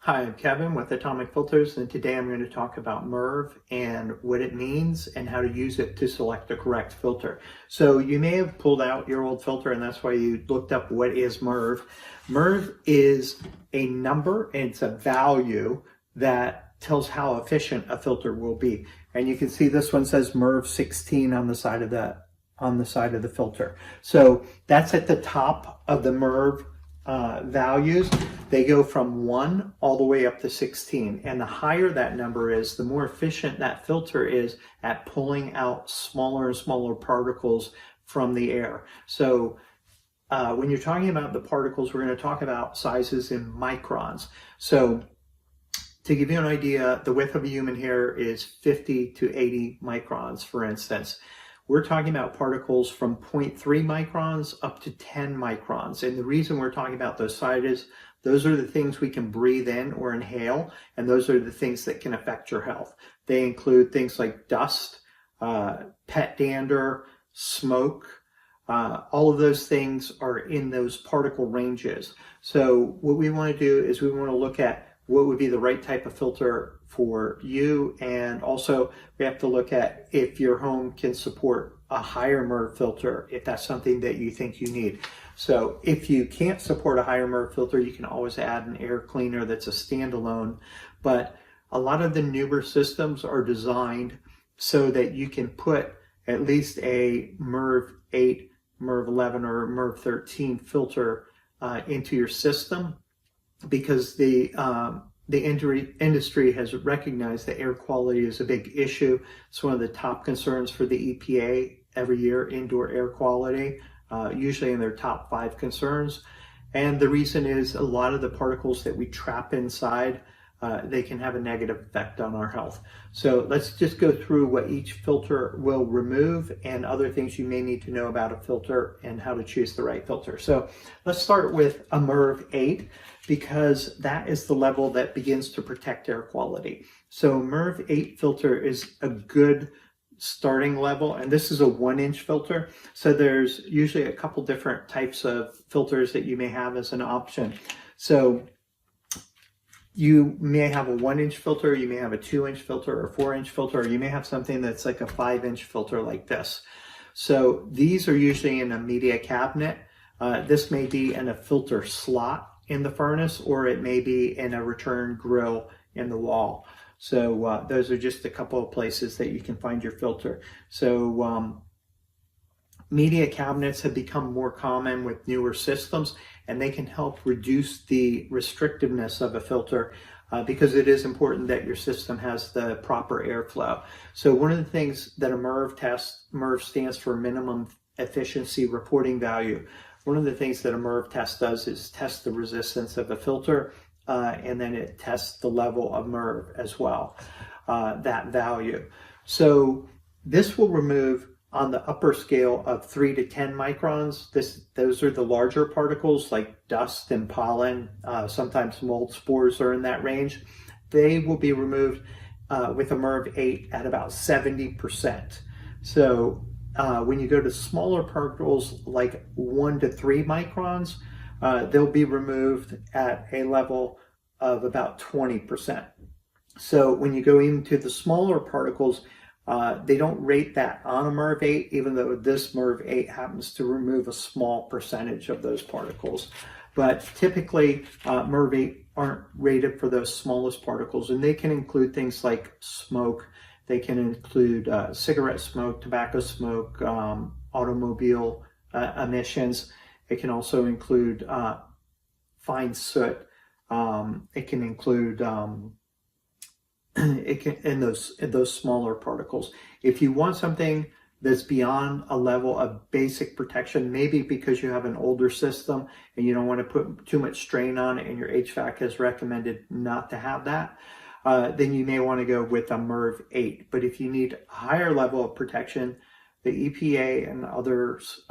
Hi, I'm Kevin with Atomic Filters, and today I'm going to talk about MERV and what it means and how to use it to select the correct filter. So you may have pulled out your old filter, and that's why you looked up what is MERV. MERV is a number, and it's a value that tells how efficient a filter will be. And you can see this one says MERV 16 on the side of the filter. So that's at the top of the MERV values. They go from 1 all the way up to 16, and the higher that number is, the more efficient that filter is at pulling out smaller and smaller particles from the air. So when you're talking about the particles, we're going to talk about sizes in microns. So to give you an idea, the width of a human hair is 50 to 80 microns, for instance. We're talking about particles from 0.3 microns up to 10 microns. And the reason we're talking about those sizes, those are the things we can breathe in or inhale, and those are the things that can affect your health. They include things like dust, pet dander, smoke. All of those things are in those particle ranges. So what we want to do is we want to look at what would be the right type of filter for you, and also we have to look at if your home can support a higher MERV filter, if that's something that you think you need. So if you can't support a higher MERV filter, you can always add an air cleaner that's a standalone, but a lot of the newer systems are designed so that you can put at least a MERV 8, MERV 11, or MERV 13 filter into your system, because the industry has recognized that air quality is a big issue. It's one of the top concerns for the EPA every year, indoor air quality, usually in their top 5 concerns. And the reason is a lot of the particles that we trap inside, they can have a negative effect on our health. So let's just go through what each filter will remove and other things you may need to know about a filter and how to choose the right filter. So let's start with a MERV 8, because that is the level that begins to protect air quality. So MERV 8 filter is a good starting level, and this is a 1-inch filter. So there's usually a couple different types of filters that you may have as an option. So you may have a 1-inch filter, you may have a 2-inch filter, or 4-inch filter, or you may have something that's like a 5-inch filter like this. So these are usually in a media cabinet. This may be in a filter slot in the furnace, or it may be in a return grill in the wall. So those are just a couple of places that you can find your filter. So media cabinets have become more common with newer systems, and they can help reduce the restrictiveness of a filter because it is important that your system has the proper airflow. So one of the things that a MERV test, MERV stands for minimum efficiency reporting value. One of the things that a MERV test does is test the resistance of a filter, and then it tests the level of MERV as well, that value. So this will remove, on the upper scale of 3 to 10 microns, those are the larger particles like dust and pollen. Sometimes mold spores are in that range. They will be removed with a MERV 8 at about 70%. So when you go to smaller particles like 1 to 3 microns, they'll be removed at a level of about 20%. So when you go into the smaller particles, they don't rate that on a MERV 8, even though this MERV 8 happens to remove a small percentage of those particles. But typically, MERV 8 aren't rated for those smallest particles, and they can include things like smoke. They can include cigarette smoke, tobacco smoke, automobile emissions. It can also include fine soot. It can include in those smaller particles. If you want something that's beyond a level of basic protection, maybe because you have an older system and you don't want to put too much strain on it, and your HVAC has recommended not to have that, then you may want to go with a MERV 8. But if you need a higher level of protection, the EPA and others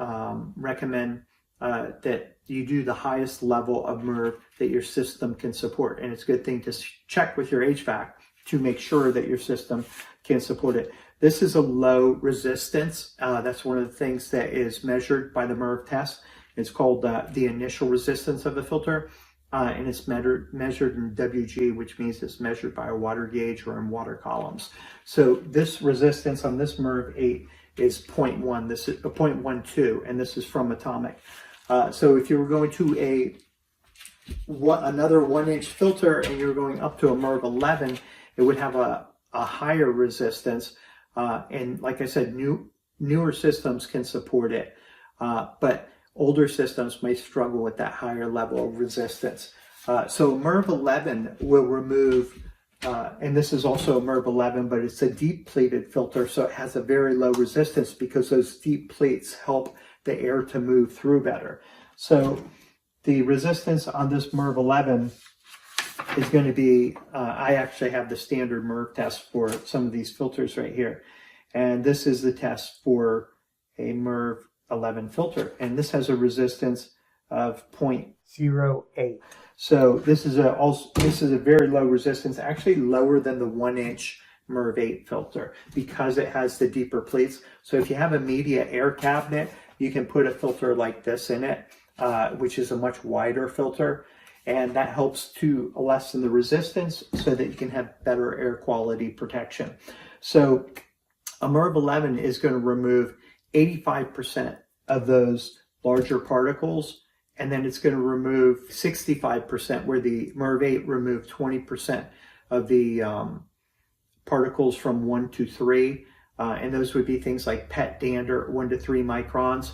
recommend that you do the highest level of MERV that your system can support. And it's a good thing to check with your HVAC to make sure that your system can support it. This is a low resistance. That's one of the things that is measured by the MERV test. It's called the initial resistance of the filter. and it's measured in WG, which means it's measured by a water gauge or in water columns. So this resistance on this MERV 8 is 0.1, this is 0.12, and this is from Atomic. So if you were going to another 1-inch filter and you're going up to a MERV 11, it would have a higher resistance. And like I said, newer systems can support it, but older systems may struggle with that higher level of resistance. So MERV 11 will remove, and this is also a MERV 11, but it's a deep pleated filter, so it has a very low resistance because those deep pleats help the air to move through better. So the resistance on this MERV 11 is going to be, I actually have the standard MERV test for some of these filters right here. And this is the test for a MERV 11 filter. And this has a resistance of 0.08. So this is a very low resistance, actually lower than the 1-inch MERV 8 filter because it has the deeper pleats. So if you have a media air cabinet, you can put a filter like this in it, which is a much wider filter. And that helps to lessen the resistance so that you can have better air quality protection. So a MERV 11 is going to remove 85% of those larger particles, and then it's going to remove 65%, where the MERV 8 removed 20% of the particles from 1 to 3, and those would be things like pet dander, 1 to 3 microns.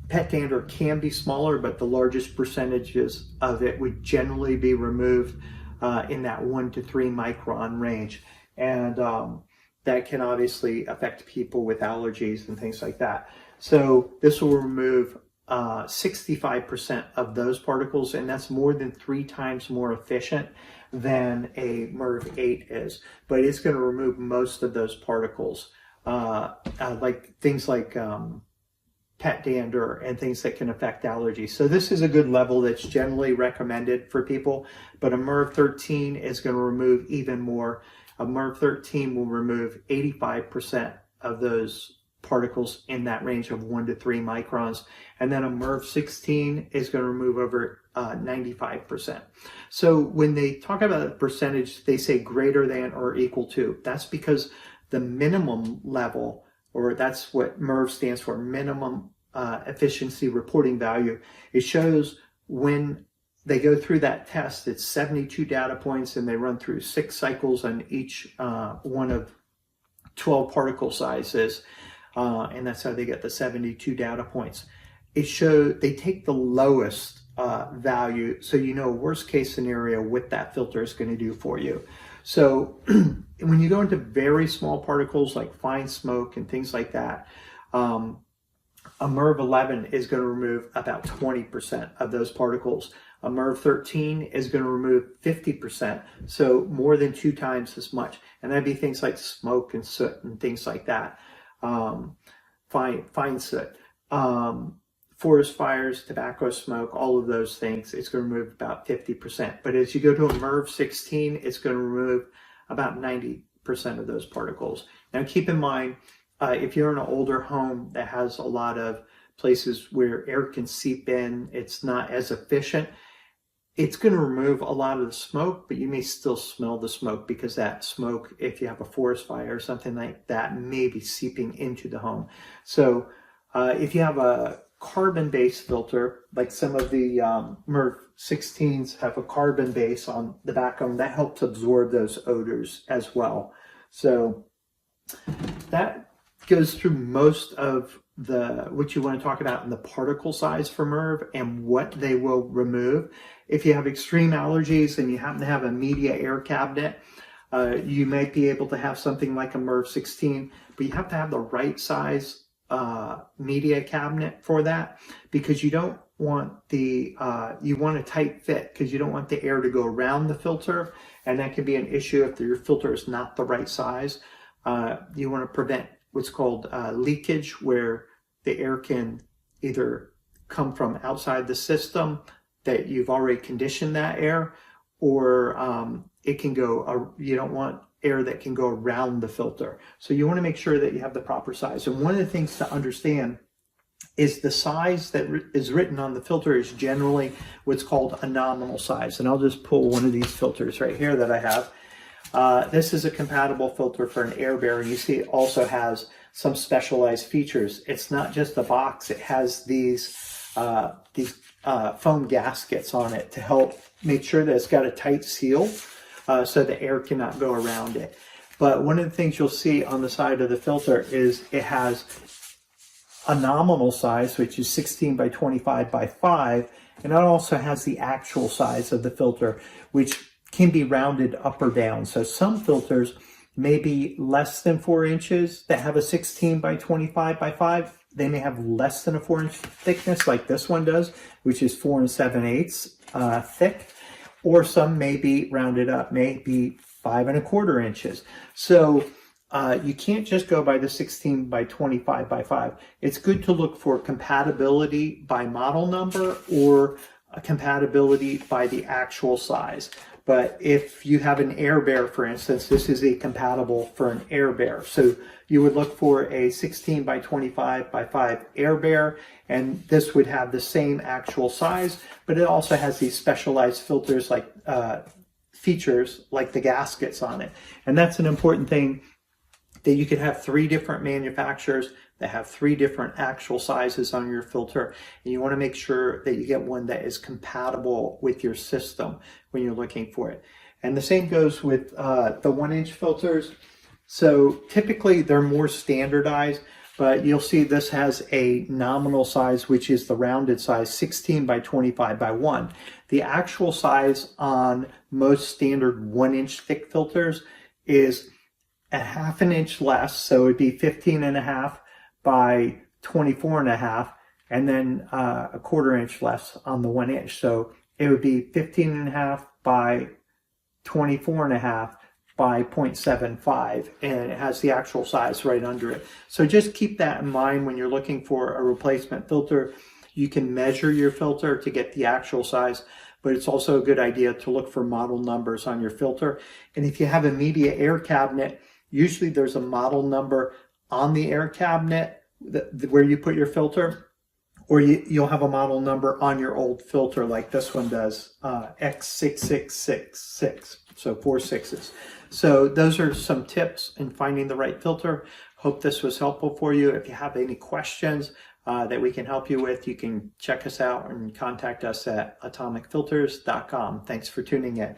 Pet dander can be smaller, but the largest percentages of it would generally be removed in that 1 to 3 micron range. And that can obviously affect people with allergies and things like that. So this will remove 65% of those particles, and that's more than 3 times more efficient than a MERV 8 is. But it's going to remove most of those particles, like things like pet dander and things that can affect allergies. So this is a good level that's generally recommended for people, but a MERV 13 is going to remove even more. A MERV 13 will remove 85% of those particles in that range of 1 to 3 microns. And then a MERV 16 is going to remove over 95%. So when they talk about a percentage, they say greater than or equal to. That's because the minimum level, or that's what MERV stands for, minimum efficiency reporting value. It shows when they go through that test, it's 72 data points, and they run through 6 cycles on each one of 12 particle sizes, and that's how they get the 72 data points. They take the lowest value, so you know worst case scenario what that filter is going to do for you. So when you go into very small particles like fine smoke and things like that, a MERV 11 is going to remove about 20% of those particles. A MERV 13 is going to remove 50%, so more than 2 times as much. And that'd be things like smoke and soot and things like that. Fine soot. Forest fires, tobacco smoke, all of those things, it's going to remove about 50%. But as you go to a MERV 16, it's going to remove about 90% of those particles. Now keep in mind, if you're in an older home that has a lot of places where air can seep in, it's not as efficient, it's going to remove a lot of the smoke, but you may still smell the smoke because that smoke, if you have a forest fire or something like that, may be seeping into the home. So if you have a carbon-based filter, like some of the MERV 16s have a carbon base on the back of them, that helps absorb those odors as well. So that goes through most of what you want to talk about in the particle size for MERV and what they will remove. If you have extreme allergies and you happen to have a media air cabinet, you might be able to have something like a MERV 16, but you have to have the right size media cabinet for that, because you don't want you want a tight fit, because you don't want the air to go around the filter, and that can be an issue if your filter is not the right size. You want to prevent what's called leakage, where the air can either come from outside the system that you've already conditioned that air, or it can go, you don't want air that can go around the filter. So you want to make sure that you have the proper size. And one of the things to understand is the size that is written on the filter is generally what's called a nominal size. And I'll just pull one of these filters right here that I have. This is a compatible filter for an air bear, and you see it also has some specialized features. It's not just a box, it has these foam gaskets on it to help make sure that it's got a tight seal so the air cannot go around it. But one of the things you'll see on the side of the filter is it has a nominal size, which is 16 by 25 by 5, and it also has the actual size of the filter, which can be rounded up or down. So some filters may be less than 4 inches that have a 16 by 25 by 5. They may have less than a 4-inch thickness like this one does, which is 4 7/8 thick. Or some may be rounded up, may be 5 1/4 inches. So you can't just go by the 16 by 25 by 5. It's good to look for compatibility by model number or a compatibility by the actual size. But if you have an Air Bear, for instance, this is a compatible for an Air Bear. So you would look for a 16 by 25 by 5 Air Bear, and this would have the same actual size, but it also has these specialized filters like features like the gaskets on it. And that's an important thing, that you could have 3 different manufacturers that have 3 different actual sizes on your filter, and you want to make sure that you get one that is compatible with your system when you're looking for it. And the same goes with the 1-inch filters. So typically they're more standardized, but you'll see this has a nominal size, which is the rounded size, 16 by 25 by 1. The actual size on most standard 1-inch thick filters is a 1/2 inch less, so it'd be 15.5 by 24.5, and then a 1/4 inch less on the 1-inch. So it would be 15.5 by 24.5 by 0.75, and it has the actual size right under it. So just keep that in mind when you're looking for a replacement filter. You can measure your filter to get the actual size, but it's also a good idea to look for model numbers on your filter. And if you have a media air cabinet, usually there's a model number on the air cabinet where you put your filter, or you'll have a model number on your old filter like this one does, X6666, so 4 6s. So those are some tips in finding the right filter. Hope this was helpful for you. If you have any questions that we can help you with, you can check us out and contact us at atomicfilters.com. Thanks for tuning in.